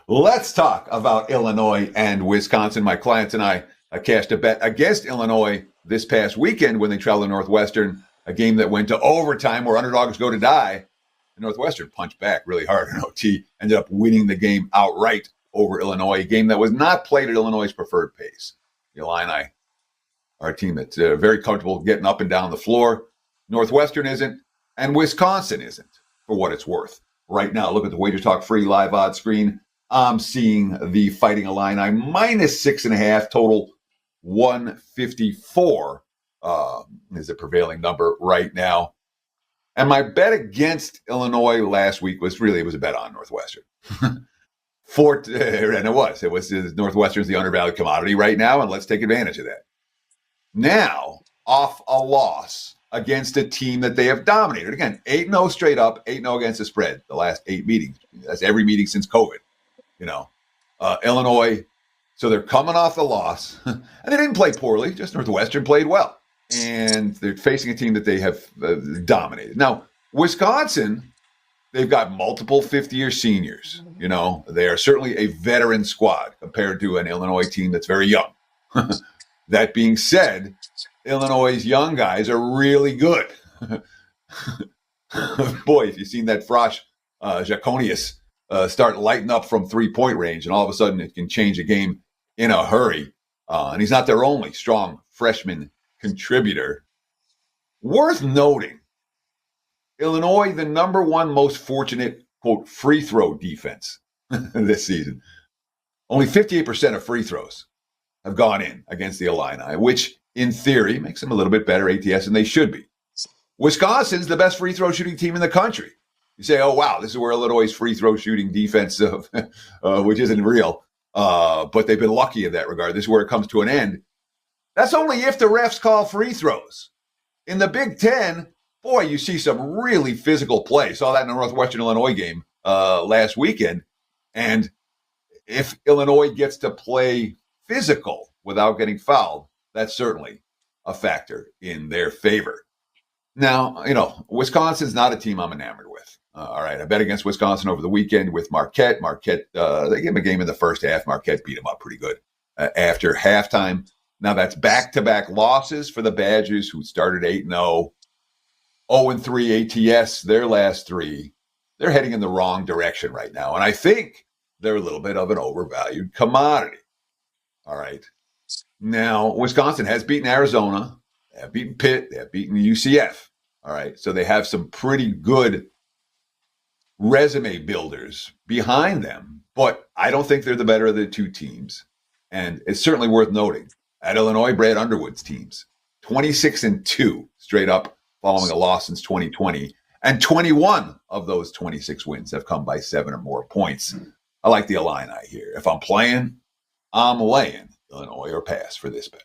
Let's talk about Illinois and Wisconsin. My clients and I cashed a bet against Illinois this past weekend when they traveled to Northwestern, a game that went to overtime where underdogs go to die. Northwestern punched back really hard in OT, ended up winning the game outright over Illinois, a game that was not played at Illinois' preferred pace. The Illini are a team that's very comfortable getting up and down the floor. Northwestern isn't, and Wisconsin isn't, for what it's worth. Right now, look at the Wager Talk free live odds screen. I'm seeing the Fighting Illini minus 6.5, total 154 is the prevailing number right now. And my bet against Illinois last week was a bet on Northwestern. And it was Northwestern's the undervalued commodity right now, and let's take advantage of that. Now, off a loss against a team that they have dominated. Again, 8-0 straight up, 8-0 against the spread, the last 8 meetings. That's every meeting since COVID. Illinois, so they're coming off the loss. And they didn't play poorly, just Northwestern played well. And they're facing a team that they have dominated. Now, Wisconsin, they've got multiple fifth-year seniors. They are certainly a veteran squad compared to an Illinois team that's very young. That being said, Illinois' young guys are really good. Boy, if you've seen that Frosh Jaconius start lighting up from three-point range, and all of a sudden it can change a game in a hurry. And he's not their only strong freshman contributor. Worth noting, Illinois, the number one most fortunate, quote, free throw defense this season. Only 58% of free throws have gone in against the Illini, which in theory makes them a little bit better ATS than they should be. Wisconsin's the best free throw shooting team in the country. You say, oh, wow, this is where Illinois' free throw shooting defense, which isn't real, but they've been lucky in that regard. This is where it comes to an end. That's only if the refs call free throws. In the Big Ten, boy, you see some really physical play. Saw that in the Northwestern-Illinois game last weekend. And if Illinois gets to play physical without getting fouled, that's certainly a factor in their favor. Now, Wisconsin's not a team I'm enamored with. All right, I bet against Wisconsin over the weekend with Marquette. Marquette, they gave them a game in the first half. Marquette beat them up pretty good after halftime. Now that's back-to-back losses for the Badgers, who started 8-0, 0-3 ATS, their last 3. They're heading in the wrong direction right now, and I think they're a little bit of an overvalued commodity. All right. Now, Wisconsin has beaten Arizona. They have beaten Pitt. They have beaten UCF. All right. So they have some pretty good resume builders behind them, but I don't think they're the better of the two teams. And it's certainly worth noting, at Illinois, Brad Underwood's teams, 26-2 straight up following a loss since 2020. And 21 of those 26 wins have come by 7 or more points. I like the Illini here. If I'm playing, I'm laying Illinois or pass for this bet.